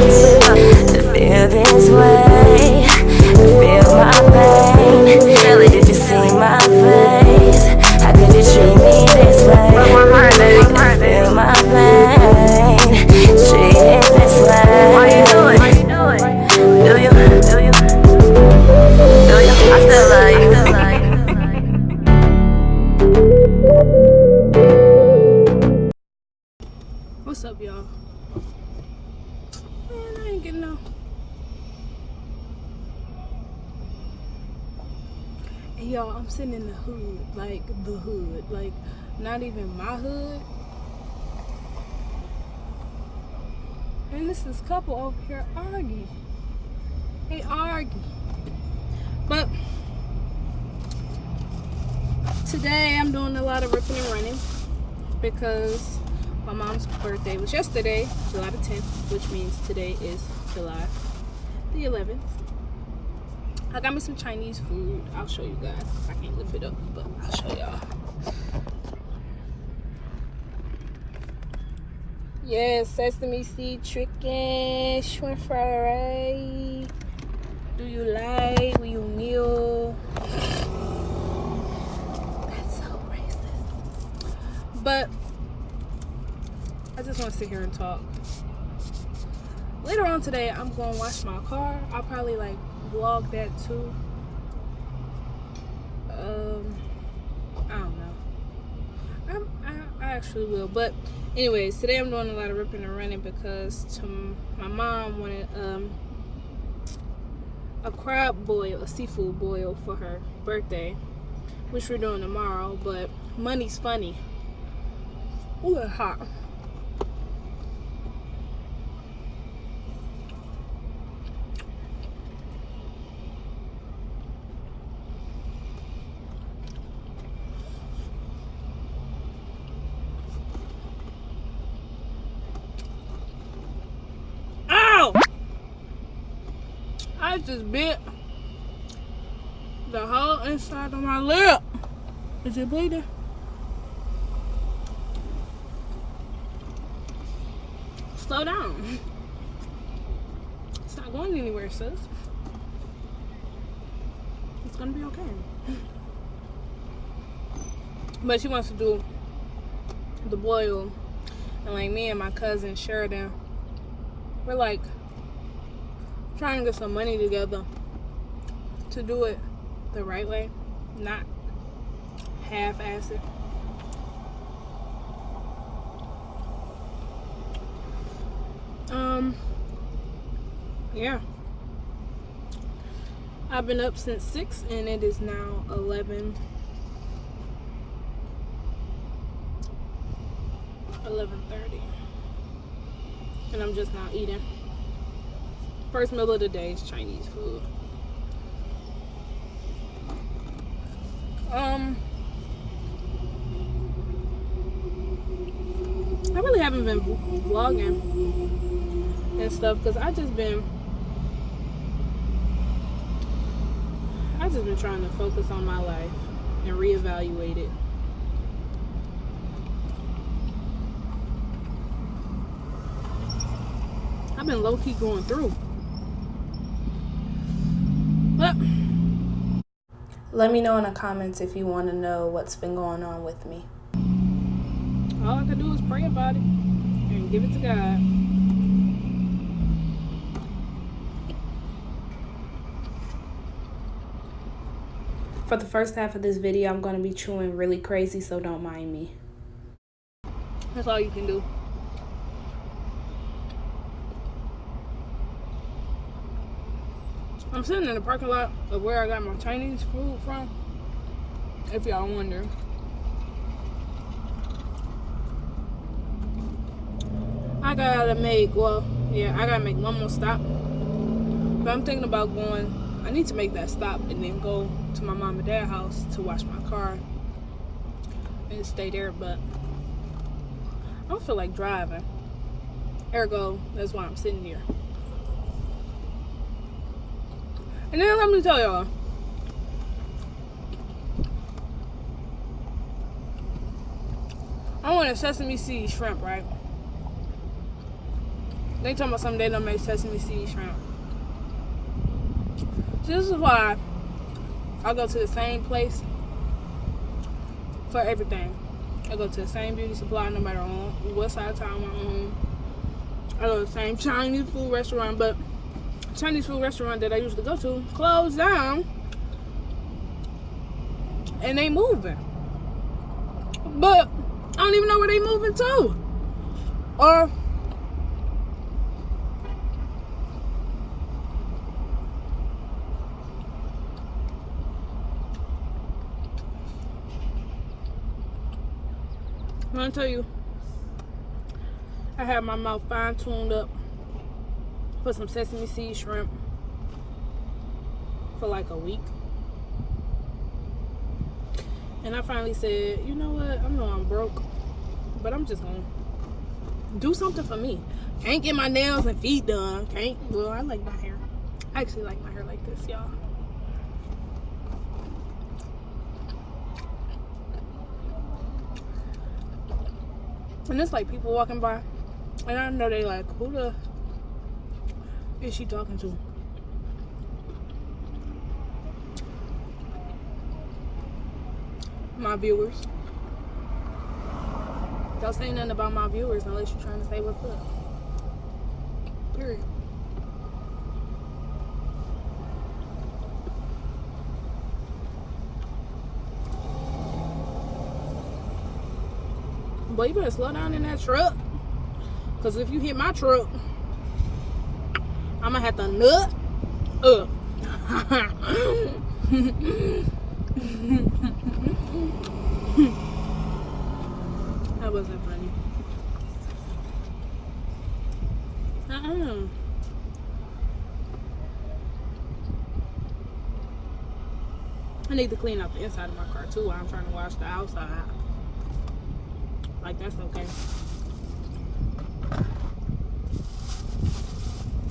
to feel this way, to feel my pain. Did you see my face? How could you treat me this way? To feel my pain, treat it this way. Why you do it? Do you? I still love you. What's up, y'all? Man, I ain't getting no. Hey, y'all, I'm sitting in the hood, like the hood, like not even my hood. And this couple over here argue. They argue. But today I'm doing a lot of ripping and running because my mom's birthday was yesterday, July the 10th, which means today is July the 11th. I got me some Chinese food. I'll show you guys. I can't lift it up, but I'll show y'all. Yes, sesame seed chicken, shrimp fry. Do you like? Will you kneel? That's so racist. But I just want to sit here and talk. Later on today, I'm going to wash my car. I'll probably like vlog that too. I don't know. I actually will. But anyways, today I'm doing a lot of ripping and running because my mom wanted a crab boil, a seafood boil for her birthday, which we're doing tomorrow. But money's funny. Ooh, it's hot. I just bit the whole inside of my lip. Is it bleeding? Slow down. It's not going anywhere, sis. It's gonna be okay. But she wants to do the boil. And like me and my cousin Sheridan, we're like trying to get some money together to do it the right way, not half-ass it. Yeah. I've been up since 6 and it is now 11:30. And I'm just now eating. First meal of the day is Chinese food. I really haven't been vlogging and stuff because I just been trying to focus on my life and reevaluate it. I've been low-key going through. But let me know in the comments if you want to know what's been going on with me. All I can do is pray about it and give it to God. For the first half of this video, I'm going to be chewing really crazy, so don't mind me. That's all you can do. I'm sitting in the parking lot of where I got my Chinese food from, if y'all wonder. I gotta make one more stop. But I'm thinking about I need to make that stop and then go to my mom and dad's house to wash my car and stay there, but I don't feel like driving. Ergo, that's why I'm sitting here. And then let me tell y'all, I want a sesame seed shrimp, right? They talking about something they don't make sesame seed shrimp. So this is why I go to the same place for everything. I go to the same beauty supply no matter on what side of town I'm on. I go to the same Chinese food restaurant, but Chinese food restaurant that I used to go to closed down and they moving. But I don't even know where they moving to. Or I'm gonna tell you, I had my mouth fine tuned up for some sesame seed shrimp for like a week. And I finally said, you know what? I know I'm broke, but I'm just gonna do something for me. Can't get my nails and feet done. Well, I like my hair. I actually like my hair like this, y'all. And it's like people walking by, and I know they like, who the is she talking to? My viewers. Don't say nothing about my viewers unless you're trying to say what's up. Period. Boy, you better slow down in that truck. Because if you hit my truck, I'm going to have to nut up. That wasn't funny. I need to clean out the inside of my car too while I'm trying to wash the outside. Like, that's okay.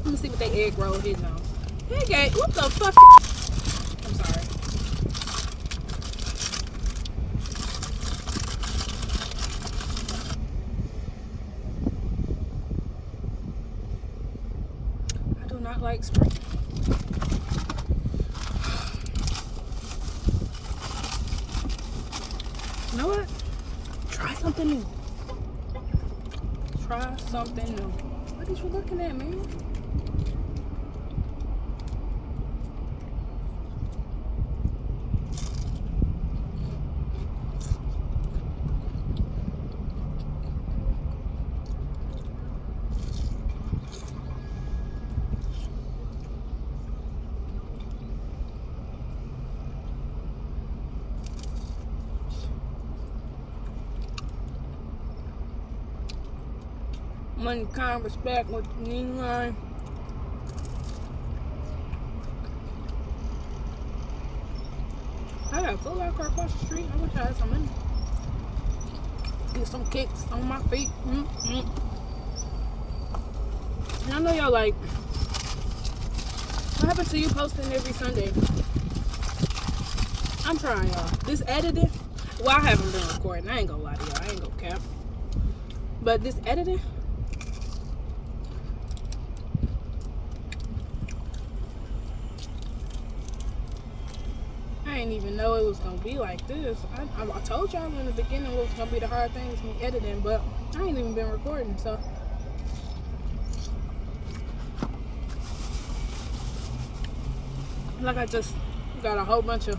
Let me see what they egg roll hitting on. Hey, what the fuck? I'm sorry. I do not like spring. You know what? Try something new. Try something new. What are you looking at, man? Money, kind, respect, what you need in line. I got a Foot Locker across the street. I wish I had some money. Get some kicks on my feet. And I know y'all like, what happened to you posting every Sunday? I'm trying, y'all. This editing, well, I haven't been recording. I ain't gonna lie to y'all. I ain't gonna cap. But this editing, I didn't even know it was gonna be like this. I told y'all in the beginning what was gonna be the hard thing is me editing, but I ain't even been recording, so like I just got a whole bunch of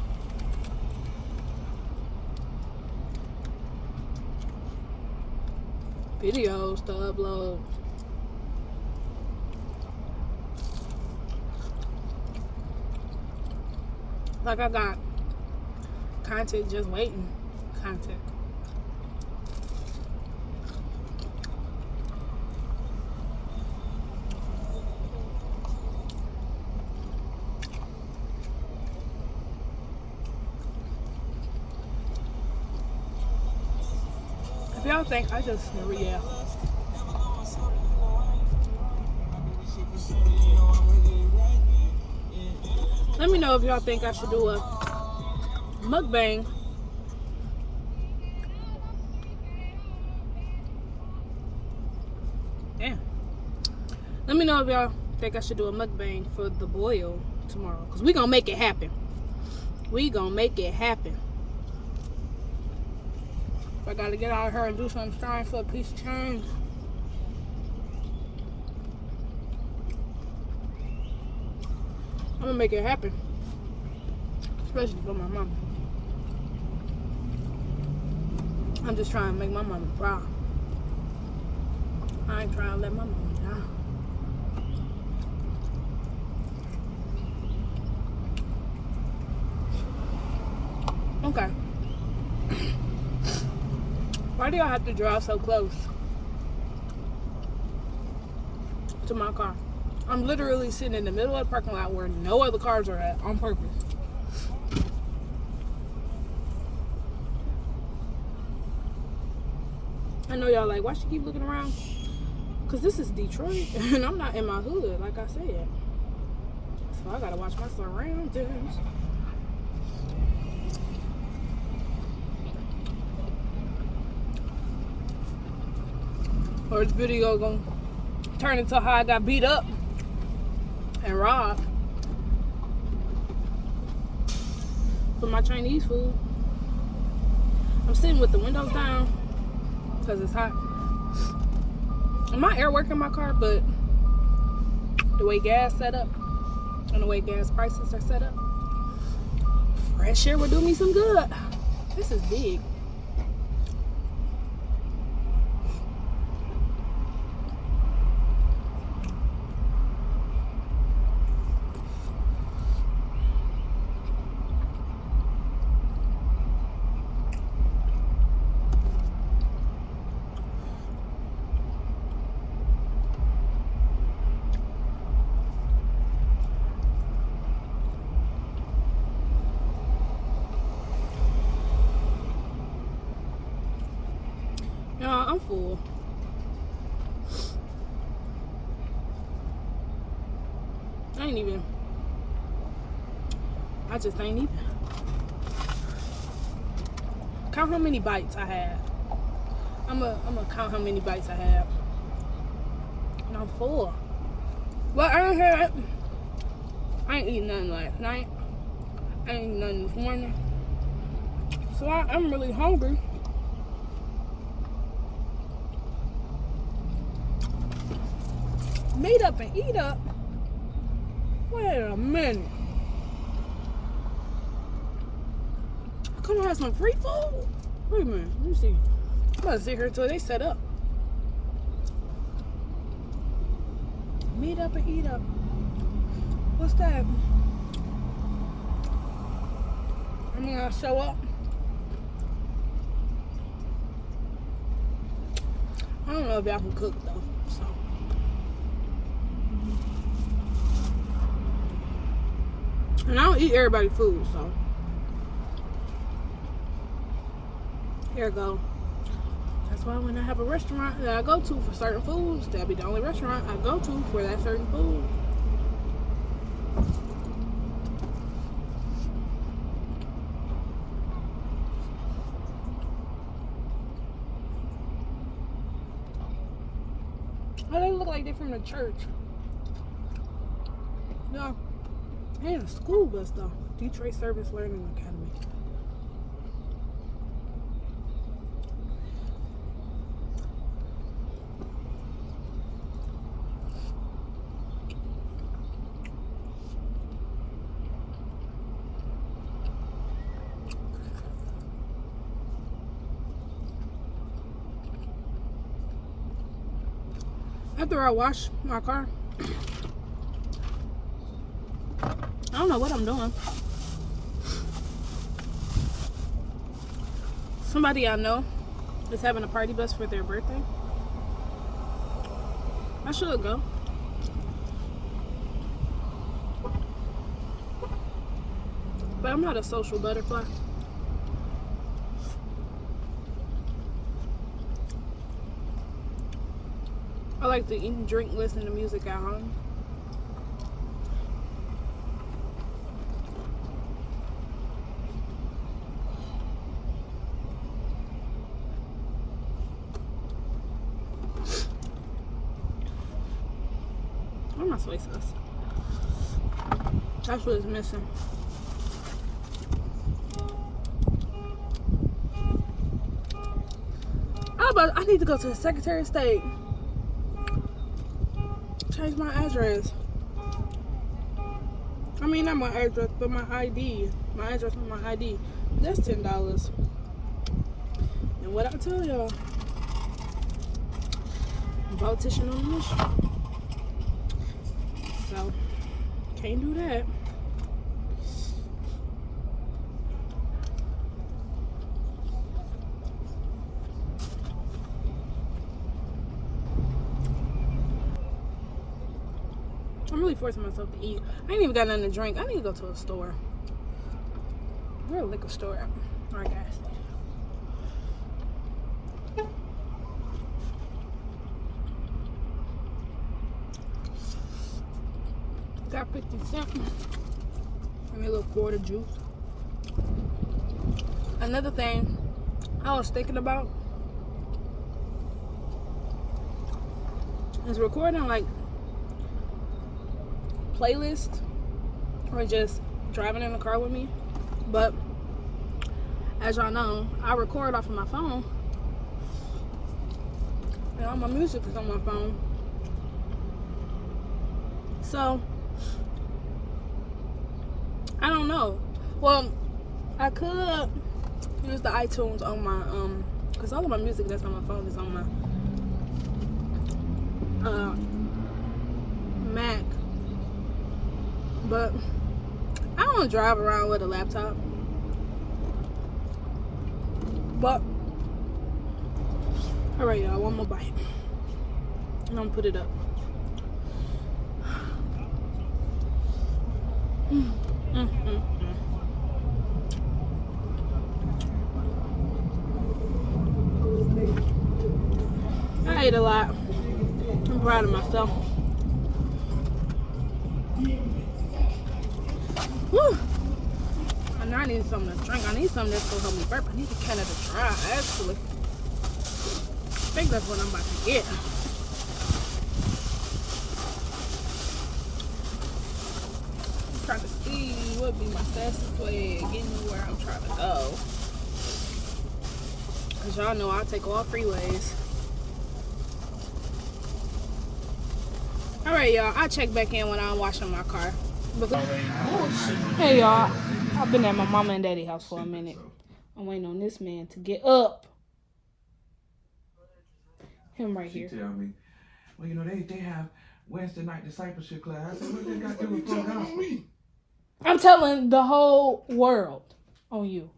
videos to upload. Like I got content just waiting. Content. If y'all think I just let me know if y'all think I should do a mukbang Let me know if y'all think I should do a mukbang for the boil tomorrow. Because we going to make it happen. We going to make it happen. If I got to get out of here and do something strange for a piece of change. I'm going to make it happen. Especially for my mama. I'm just trying to make my mama proud. I ain't trying to let my mama down. Okay. Why do y'all have to drive so close to my car? I'm literally sitting in the middle of the parking lot where no other cars are at on purpose. I know y'all like, why she keep looking around? Because this is Detroit and I'm not in my hood, like I said. So I gotta watch my surroundings. Or this video gonna turn into how I got beat up and robbed for my Chinese food. I'm sitting with the windows down because it's hot. My air work in my car, but the way gas set up and the way gas prices are set up, fresh air would do me some good. This is big. I'm full. I just ain't even. Count how many bites I had. I'm gonna count how many bites I have. And I'm full. But I ain't eating nothing last night. I ain't eating nothing this morning. So I'm really hungry. Meet up and eat up. Wait a minute. I couldn't have some free food. Wait a minute. Let me see. I'm about to sit here until they set up. Meet up and eat up. What's that? I'm gonna show up. I don't know if y'all can cook though. So. And I don't eat everybody's food, so. Here we go. That's why when I have a restaurant that I go to for certain foods, that'll be the only restaurant I go to for that certain food. Oh, they look like they're from the church. No. They in a school bus though. Detroit Service Learning Academy. After I wash my car, I don't know what I'm doing. Somebody I know is having a party bus for their birthday. I should go. But I'm not a social butterfly. I like to eat and drink, listen to music at home. my soy sauce? That's what it's missing. I need to go to the Secretary of State. Change my address. I mean, not my address, but my ID. My address on my ID. That's $10. And what I tell y'all, I'm a politician on a mission. So, can't do that. I'm really forcing myself to eat. I ain't even got nothing to drink. I need to go to a store. Where a liquor store at? Or a gas station. Got 50 cents. And a little quart of juice. Another thing I was thinking about is recording like playlist or just driving in the car with me. But as y'all know, I record off of my phone and all my music is on my phone. So I don't know. Well, I could use the iTunes on my because all of my music that's on my phone is on my Mac. But I don't drive around with a laptop. But alright, y'all, one more bite. And I'm gonna put it up. I ate a lot. I'm proud of myself. Whew. And I need something to drink. I need something that's gonna help me burp. I need a Canada Dry, actually. I think that's what I'm about to get. I'm trying to see what would be my fastest way of getting to where I'm trying to go. Cause y'all know I take all freeways. Alright, y'all. I'll check back in when I'm washing my car. Hey, y'all. I've been at my mama and daddy house for a minute. I'm waiting on this man to get up. Him right here. She tell me, well, you know, they have Wednesday night discipleship class. I said, what they got to do with full gospel? I'm telling the whole world on you.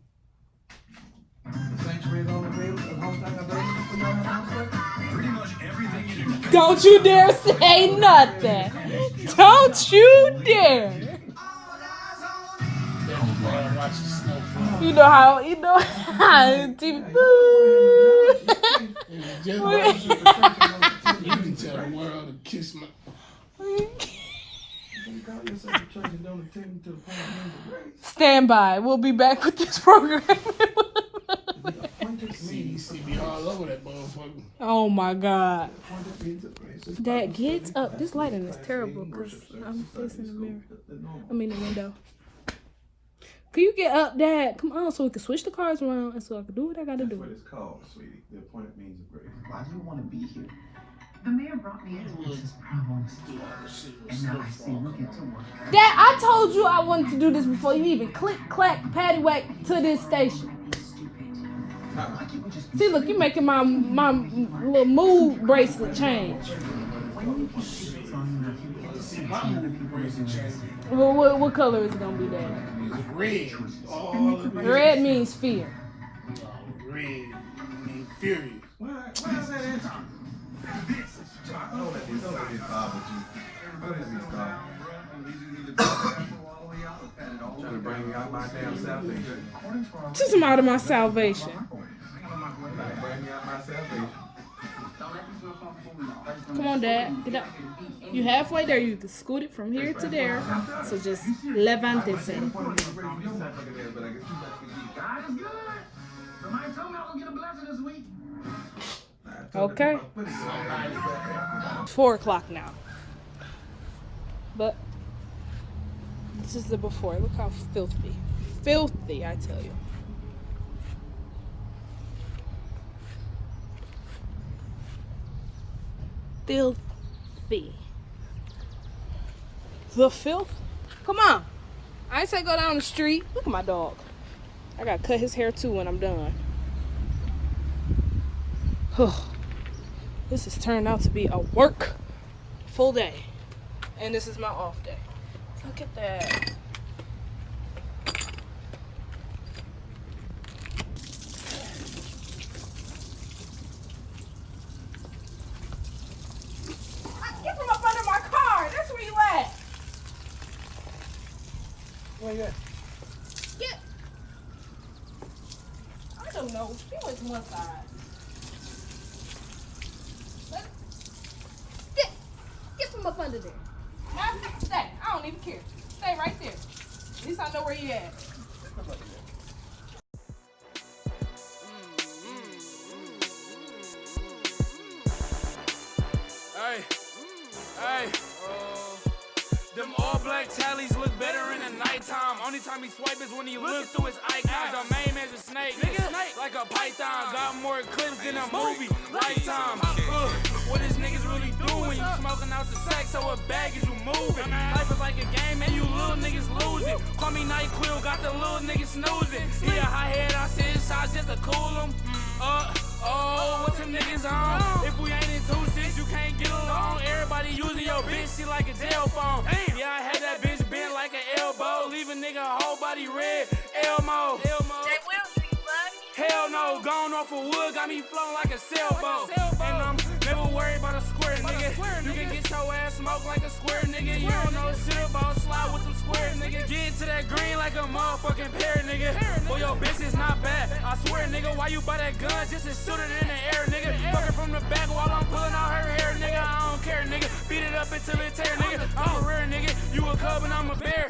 The sanctuary is on available. The hometown available for y'all house. Pretty much everything you need. Don't you dare say nothing. Don't you dare. You know how TV. You can tell the world to kiss my. Stand by. We'll be back with this program. See me all over that motherfucker. Oh my God. Dad, get up. This lighting is terrible because I'm facing the mirror. I mean the window. Can you get up, Dad? Come on, so we can switch the cars around and so I can do what I gotta do. That's what it's called, sweetie. The appointed means of grace. Why do you want to be here? The mayor brought me into this problems, and now I see we get to work. Dad, I told you I wanted to do this before you even click, clack, patty whack to this station. See, look, you're making my little mood bracelet change. Well, what color is it gonna be, Dad? Red. All the Red means fear. red means furious. Why is that answer? Don't let me stop with you. Don't let me stop. Trying to bring me out my damn salvation. Just come out of my salvation. Trying to bring me out my salvation. Come on, Dad. Get up. You halfway there. You can scoot it from here to there. So just levántese. God is good. Somebody told me I was gonna get a blessing this week. Okay. 4 o'clock now. But this is the before. Look how filthy. Filthy, I tell you. Filthy. The filth? Come on. I ain't say go down the street. Look at my dog. I gotta cut his hair too when I'm done. This has turned out to be a work full day. And this is my off day. Look at that. Get from up under my car. That's where you at. Where you at? Get. I don't know. She went to one side. Get from up under there. Now, stay. I don't even care. Stay right there. At least I know where you at. Hey, them all black tallies look better in the nighttime. Only time he swipe is when he look through his icons. Your main man's a snake, nigga, like a python. Got more clips than a movie, lifetime. What is niggas really doing when you smoking out the sack? So what bag is you moving? Life is like a game and you little niggas losing. Call me NyQuil, got the little niggas snoozing. He a high head, I send shots just to cool him. What them niggas on? If we ain't in 2-6, you can't get along. Everybody using your bitch, she like a jail phone. Yeah, I had that bitch bent like an elbow. Leave a nigga whole body red, Elmo. JayWill, do you love me? Hell no, gone off of wood, got me flown like a sailboat. And I'm never worried about a square nigga. You can get your ass smoked like a square nigga. You don't know shit about slide with them squares, nigga. Get to that green like a motherfucking pear, nigga. Boy, your bitch is not bad. I swear, nigga, why you buy that gun just to shoot it in the air, nigga? Fuck her from the back while I'm pulling out her hair, nigga. I don't care, nigga. Beat it up until it tear, nigga. I'm a rare nigga. You a cub and I'm a bear.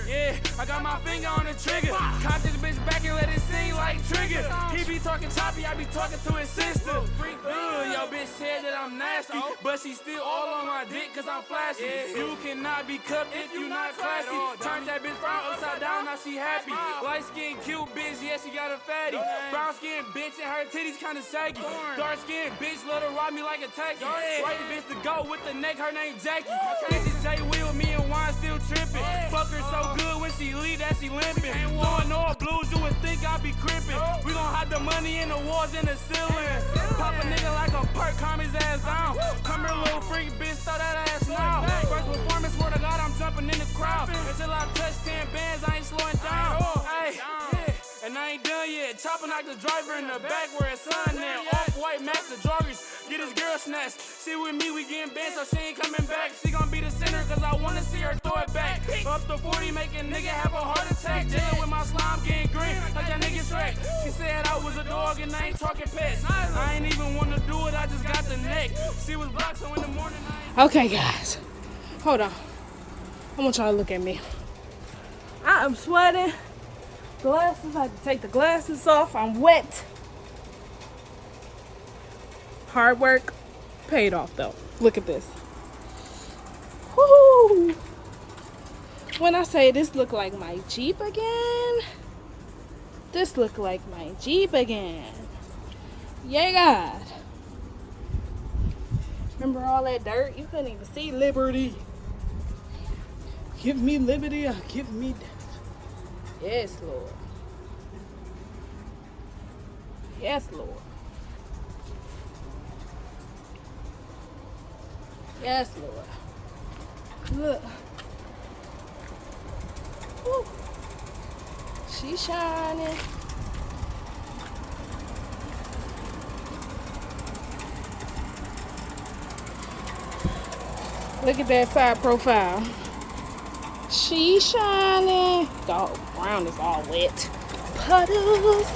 Yeah, I got my finger on the trigger. Cock this bitch back and let it sing like trigger. He be talking choppy, I be talking to his sister. Yo bitch said that I'm nasty, but she still all on my dick cause I'm flashy. You cannot be cuffed if you not classy. Turn that bitch brown upside down, now she happy. Light skin cute bitch, yeah she got a fatty. Brown skin bitch and her titties kinda saggy. Dark skin bitch, let her ride me like a taxi. White bitch to go with the neck, her name Jackie. Bitch is JayWill, me and Wine still tripping. Fuck her so good when she leave that she limping. Blowing all blues, you would think I be crimping. We gon' hide the money in the walls and the ceiling. Pop a nigga like a perk, calm his ass down. Come here, little freak bitch, throw that ass now. First performance, swear to God, I'm jumping in the crowd. Until I touch 10 bands, I ain't slowing down. Hey, and I ain't done yet. Chopping out the driver in the back where it's sun there. Off-white master joggers, get his girl snatched. She with me, we getting bent, so she ain't coming back. She gon' be the center, cause I wanna see her throw it back. Up to 40, making nigga have a heart attack. Dealing with my slime, getting green, like that nigga Shrek. She said I was a dog and I ain't talking pets. I ain't even wanna do it, I just got the neck. She was blocked, so in the morning Okay, guys. Hold on. I want y'all to look at me. I am sweating. Glasses, I had to take the glasses off. I'm wet. Hard work paid off though. Look at this. Woo! When I say this look like my Jeep again, this look like my Jeep again. Yeah, God. Remember all that dirt? You couldn't even see liberty. Give me liberty or give me death. Yes, Lord. Yes, Lord. Yes, Lord. Look. Woo. She shining. Look at that side profile. She shining. The ground is all wet. Puddles.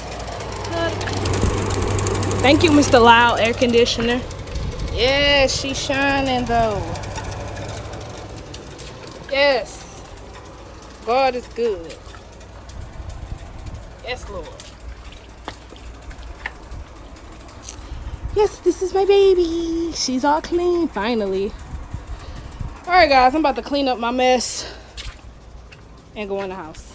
Thank you, Mr. Loud Air Conditioner. Yeah, she's shining though. Yes. God is good. Yes, Lord. Yes, this is my baby. She's all clean, finally. Alright guys, I'm about to clean up my mess and go in the house.